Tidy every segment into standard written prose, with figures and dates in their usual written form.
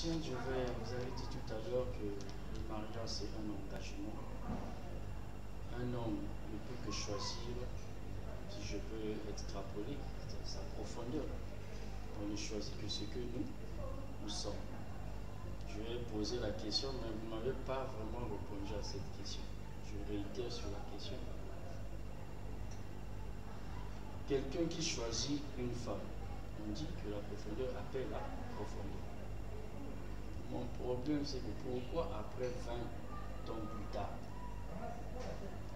question, vous avez dit tout à l'heure que le mariage c'est un engagement. Un homme ne peut que choisir, si je peux extrapoler, sa profondeur. On ne choisit que ce que nous sommes. Je vais poser la question, mais vous ne m'avez pas vraiment répondu à cette question. Je réitère sur la question. Quelqu'un qui choisit une femme, on dit que la profondeur appelle la profondeur. Mon problème, c'est que pourquoi après 20 ans plus tard,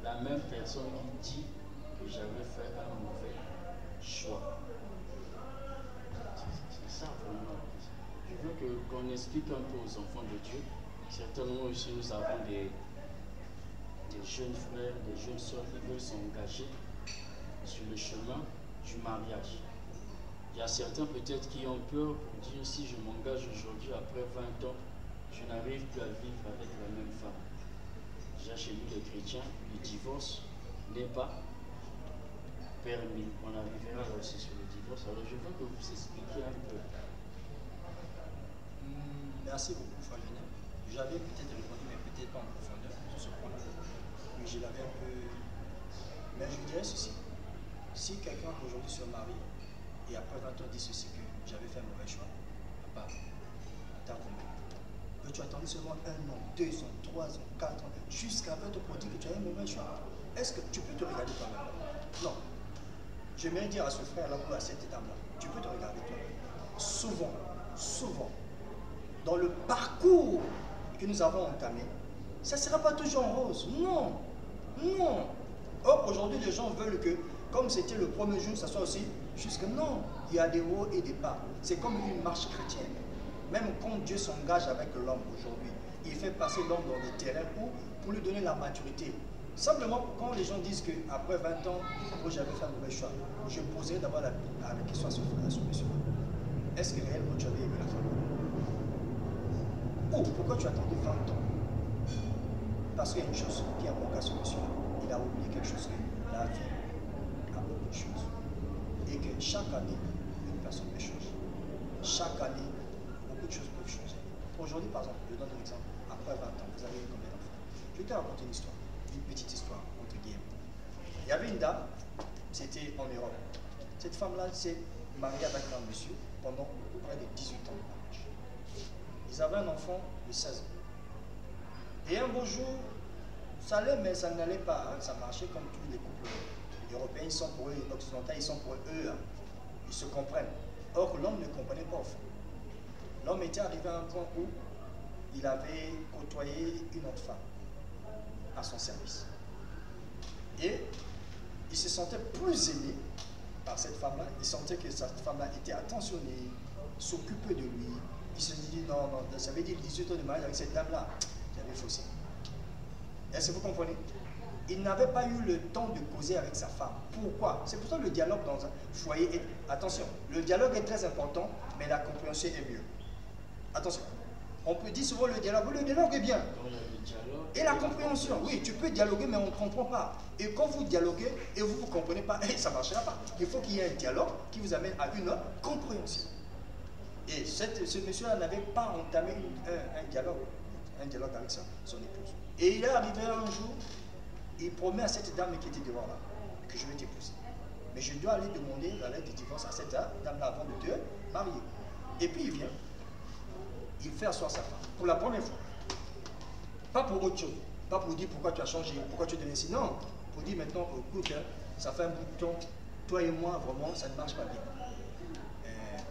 la même personne qui dit que j'avais fait un mauvais choix. C'est ça vraiment la question. Je veux qu'on explique un peu aux enfants de Dieu. Certainement ici nous avons des jeunes frères, des jeunes soeurs qui veulent s'engager sur le chemin du mariage. Il y a certains peut-être qui ont peur pour dire si je m'engage aujourd'hui après 20 ans, je n'arrive plus à vivre avec la même femme. Déjà chez nous les chrétiens, le divorce n'est pas permis. On arrivera aussi sur le divorce. Alors je veux que vous expliquiez un peu. Merci beaucoup, Frère Lionel. J'avais peut-être répondu, mais peut-être pas en profondeur sur ce point-là. Mais je l'avais un peu. Mais je dirais ceci. Si quelqu'un aujourd'hui se marie et après 20 ans dit ceci que j'avais fait un mauvais choix, papa, attends combien? Que tu attendais seulement 1 an, 2 ans, 3 ans, 4 ans, jusqu'à te pour dire que tu as un mauvais choix. Est-ce que tu peux te regarder toi-même? Non. J'aimerais dire à ce frère-là ou à cette dame-là, tu peux te regarder toi-même. Souvent, dans le parcours que nous avons entamé, ça ne sera pas toujours en rose. Non. Or, aujourd'hui, les gens veulent que, comme c'était le premier jour, ça soit aussi jusque non. Il y a des hauts et des bas. C'est comme une marche chrétienne. Même quand Dieu s'engage avec l'homme aujourd'hui, il fait passer l'homme dans des terrains pour lui donner la maturité. Simplement, quand les gens disent qu'après 20 ans, moi j'avais fait un mauvais choix, je poserai d'abord la question à ce monsieur-là. Est-ce que réellement tu avais aimé la femme? Ou pourquoi tu attendais 20 ans? Parce qu'il y a une chose qui a manqué à ce monsieur-là. Il a oublié quelque chose, que la vie a beaucoup de choses. Et que chaque année, une personne peut changer. Chaque année, beaucoup de choses peuvent changer. Aujourd'hui, par exemple, je donne un exemple. Après 20 ans, vous avez eu combien d'enfants? Je vais te raconter une histoire, une petite histoire, entre guillemets. Il y avait une dame, c'était en Europe. Cette femme-là s'est mariée avec un monsieur pendant près de 18 ans de mariage. Ils avaient un enfant de 16 ans. Et un beau jour, ça allait, mais ça n'allait pas. Hein. Ça marchait comme tous les couples européens, ils sont pour eux, les occidentaux, ils sont pour eux. Hein. Ils se comprennent. Or, l'homme ne comprenait pas au fond. L'homme était arrivé à un point où il avait côtoyé une autre femme à son service. Et il se sentait plus aimé par cette femme-là. Il sentait que cette femme-là était attentionnée, s'occupait de lui. Il se dit non, ça veut dire 18 ans de mariage avec cette dame-là. J'avais faussé. Est-ce que vous comprenez? Il n'avait pas eu le temps de causer avec sa femme. Pourquoi? C'est pour ça que le dialogue dans un foyer est... Attention, le dialogue est très important, mais la compréhension est mieux. Attention. On peut dire souvent le dialogue est bien. Et la compréhension, oui, tu peux dialoguer, mais on ne comprend pas. Et quand vous dialoguez et vous ne comprenez pas, ça ne marchera pas. Il faut qu'il y ait un dialogue qui vous amène à une compréhension. Et ce monsieur-là n'avait pas entamé un dialogue avec son épouse. Et il est arrivé un jour, il promet à cette dame qui était devant là, que je vais t'épouser. Mais je dois aller demander la lettre de divorce à cette dame-là avant de te marier. Et puis il vient, il fait asseoir sa femme, pour la première fois. Pas pour autre chose, pas pour dire pourquoi tu as changé, pourquoi tu es devenu ainsi. Non, pour dire maintenant, écoute, ça fait un bout de temps, toi et moi, vraiment, ça ne marche pas bien.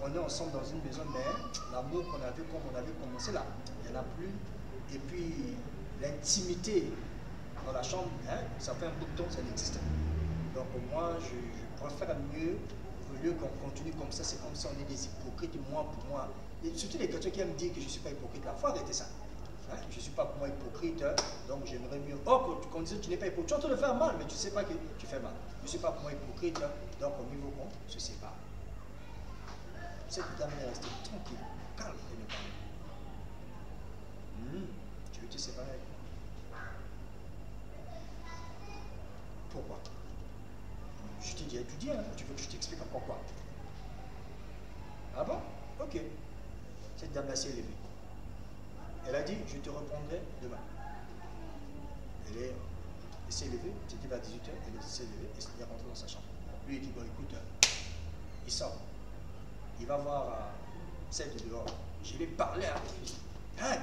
On est ensemble dans une maison, mais l'amour qu'on avait, comme on avait commencé là, il n'y en a plus. Et puis, l'intimité dans la chambre, ça fait un bout de temps, ça n'existe pas. Donc moi, je préfère mieux, au lieu qu'on continue comme ça, c'est comme si on est des hypocrites, moi pour moi. Et surtout les chrétiens qui aiment dire que je ne suis pas hypocrite, il faut arrêter ça. Hein? Je ne suis pas pour moi hypocrite, donc j'aimerais mieux. Or, quand on disait que tu n'es pas hypocrite, tu es en train de faire mal, mais tu ne sais pas que tu fais mal. Je ne suis pas pour moi hypocrite, donc au niveau qu'on se sépare. Cette dame est restée tranquille, calme et me parler. Tu veux te séparer avec moi? Pourquoi? Je t'ai dit étudier, hein? Tu veux que je t'explique pourquoi? Ah bon? Ok. Cette dame-là s'est levée. Elle a dit, je te reprendrai demain. Elle s'est levée, c'était vers 18h, elle s'est levée et elle est rentrée dans sa chambre. Lui, il dit, bon, écoute, il sort. Il va voir celle de dehors. Je vais parler à la fille. Hein?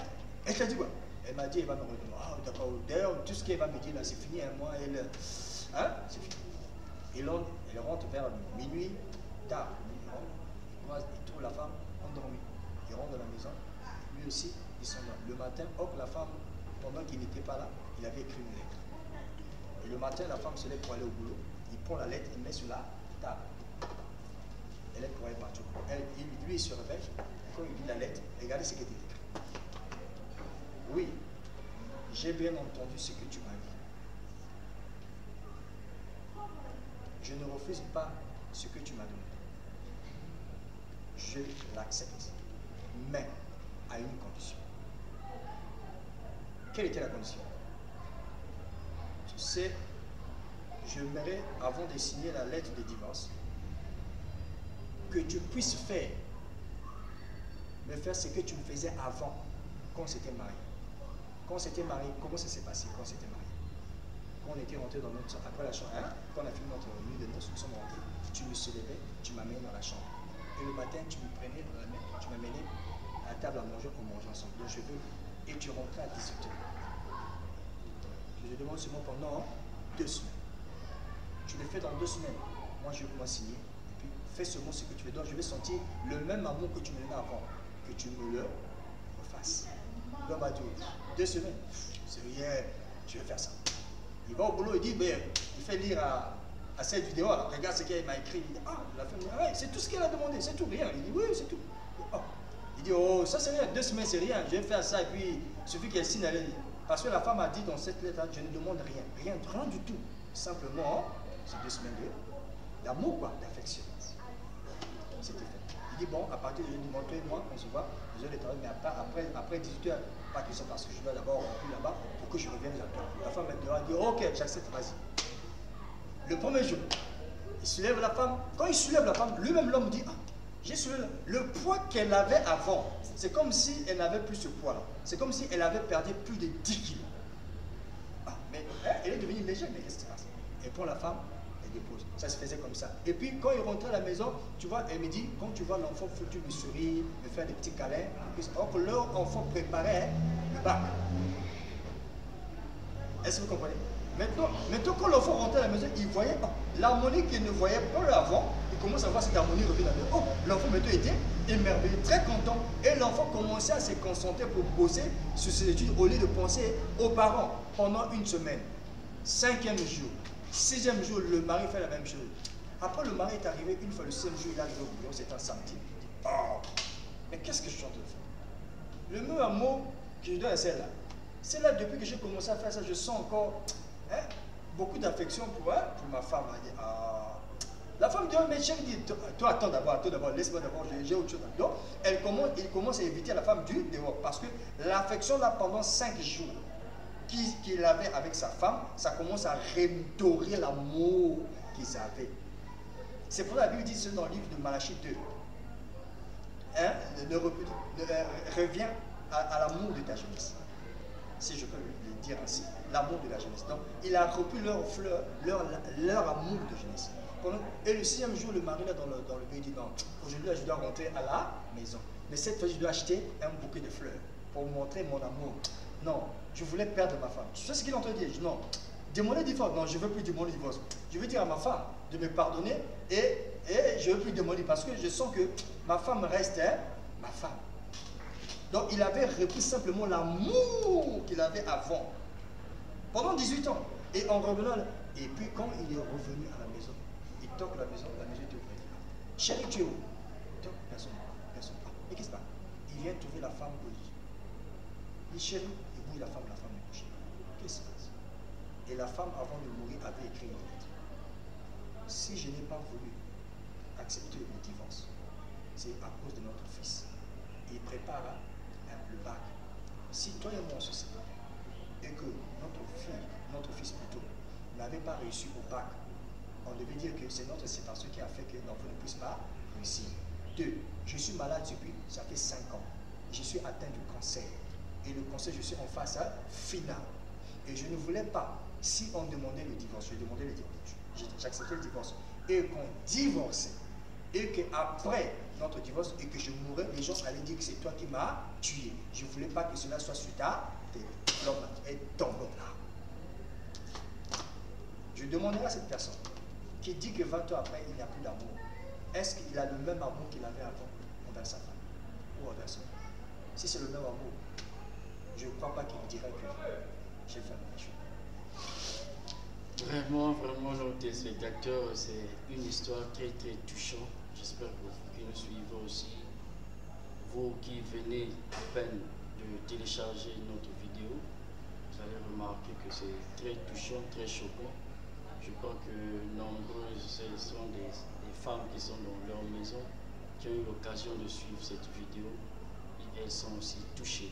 Elle t'a dit quoi? Elle m'a dit, elle va me redonner. Ah, d'accord. D'ailleurs, tout ce qu'elle va me dire là, c'est fini. Hein? Moi, elle. Hein? C'est fini. Et là, elle rentre vers minuit, tard. Il trouve la femme endormie. Il rentre dans la maison. Lui aussi, ils sont là. Le matin, hop, la femme, pendant qu'il n'était pas là, il avait écrit une lettre. Et le matin, la femme se lève pour aller au boulot. Il prend la lettre, il met sur la table. Elle est pour aller partir. Lui, il se réveille. Quand il lit la lettre, regardez ce qui était écrit. Oui, j'ai bien entendu ce que tu m'as dit. Je ne refuse pas ce que tu m'as donné. Je l'accepte, mais à une condition. Quelle était la condition? Tu sais, j'aimerais, avant de signer la lettre de divorce, que tu puisses me faire ce que tu me faisais avant, quand on s'était marié. Quand on s'était marié, comment ça s'est passé quand on s'était marié? Quand on était rentré dans notre... Après la chambre, hein, quand on a fini notre nuit de noces, nous sommes rentrés, tu me soulevais, tu m'amenais dans la chambre. Et le matin, tu me prenais dans la main, tu m'amenais à table à manger, on mangeait ensemble. Donc je veux, et tu rentrais à 18h. Je te demande seulement pendant 2 semaines. Tu le fais dans 2 semaines. Moi, je vais pouvoir signer. Et puis, fais seulement ce que tu veux. Donc, je vais sentir le même amour que tu me donnais avant. Que tu me le refasses. L'homme a dit, 2 semaines, c'est rien, je vais faire ça. Il va au boulot, il dit, ben, il fait lire à cette vidéo, alors, regarde ce qu'elle m'a écrit. Il dit, ah, la femme dit, ah, ouais, c'est tout ce qu'elle a demandé, c'est tout, rien. Il dit, oui, c'est tout. Oh. Il dit, oh, ça c'est rien, 2 semaines c'est rien, je vais faire ça, et puis il suffit qu'elle signe, elle dit. Parce que la femme a dit dans cette lettre, je ne demande rien, rien du tout. Simplement, c'est 2 semaines d'amour, quoi, d'affection. C'était fait. Il dit, bon, à partir de dimanche, toi et moi, on se voit, les heures de travail, mais après 18h, pas question parce que je dois d'abord remplir là-bas pour que je revienne à toi. La femme a dit, ok, j'accepte, vas-y. Le premier jour, il soulève la femme. Quand il soulève la femme, lui-même l'homme dit, ah, j'ai soulevé le poids qu'elle avait avant. C'est comme si elle n'avait plus ce poids-là. C'est comme si elle avait perdu plus de 10 kilos. Ah, mais elle est devenue légère, mais qu'est-ce qui se passe? Et pour la femme, elle dépose. Ça se faisait comme ça. Et puis, quand il rentrait à la maison, tu vois, elle me dit, quand tu vois l'enfant, faut que tu me souris, me faire des petits câlins. Or que leur enfant préparait le bac. Est-ce que vous comprenez? Maintenant quand l'enfant rentrait à la maison, il voyait l'harmonie qu'il ne voyait pas avant. Il commence à voir cette harmonie revenir à la maison. Oh, l'enfant maintenant était émerveillé, très content. Et l'enfant commençait à se concentrer pour bosser sur ses études au lieu de penser aux parents pendant 1 semaine. 5e jour, 6e jour, le mari fait la même chose. Après, le mari est arrivé une fois, le 6e jour, il est arrivé au boulot, c'était un samedi. Oh, mais qu'est-ce que je suis en train de faire? Le même amour que je donne à celle-là. Celle-là, depuis que j'ai commencé à faire ça, je sens encore beaucoup d'affection pour ma femme. La femme dit, oh, mais chérie, toi, attends d'abord, laisse-moi d'abord, j'ai autre chose. Donc, il commence à éviter la femme du dehors. Parce que l'affection, là, pendant 5 jours qu'il avait avec sa femme, ça commence à redorer l'amour qu'ils avaient. C'est pour ça que la Bible dit dans le livre de Malachie 2. Reviens à l'amour de ta jeunesse. Si je peux le dire ainsi, l'amour de la jeunesse. Donc, il a repris leur amour de jeunesse. Et le 6e jour, le mari là dans le pays dit non, aujourd'hui je dois rentrer à la maison. Mais cette fois, je dois acheter un bouquet de fleurs pour montrer mon amour. Non, je voulais perdre ma femme. Tu sais ce qu'il est en train de dire? Non, demander divorce. Non, je ne veux plus demander divorce. Je veux dire à ma femme de me pardonner et je ne veux plus demander parce que je sens que ma femme reste ma femme. Donc, il avait repris simplement l'amour qu'il avait avant, pendant 18 ans. Et en revenant, et puis quand il est revenu à la maison, il toque la maison était ouverte. Chérie, tu es où? Donc, personne. Mais qu'est-ce qui se passe? Il vient trouver la femme au lit. Il dit, chérie, il bouge la femme est couchée. Qu'est-ce qui se passe? Et la femme, avant de mourir, avait écrit une lettre. Si je n'ai pas voulu accepter le divorce, c'est à cause de notre fils. Et il prépare le bac. Si toi et moi on se sépare et que notre fils plutôt, n'avait pas réussi au bac, on devait dire que c'est notre séparation qui a fait que l'enfant ne puisse pas réussir. 2. Je suis malade depuis, ça fait 5 ans. Je suis atteint du cancer. et le conseil, je suis en phase finale. Et je ne voulais pas, si on demandait le divorce, je demandais le divorce, j'acceptais le divorce, et qu'on divorçait, et qu'après notre divorce, et que je mourrais, les gens allaient dire que c'est toi qui m'as tué. Je ne voulais pas que cela soit suite à l'homme est tombé là. Je demanderai à cette personne qui dit que 20 ans après, il n'y a plus d'amour. Est-ce qu'il a le même amour qu'il avait avant envers sa femme ou envers son femme? Si c'est le même amour, je ne crois pas qu'il dirait que j'ai fait la chose. Vraiment, vraiment, nos téléspectateurs, c'est une histoire très, très touchante. J'espère que vous qui nous suivez aussi, vous qui venez à peine de télécharger notre vidéo, vous allez remarquer que c'est très touchant, très choquant. Je crois que nombreuses, ce sont des femmes qui sont dans leur maison, qui ont eu l'occasion de suivre cette vidéo, et elles sont aussi touchées.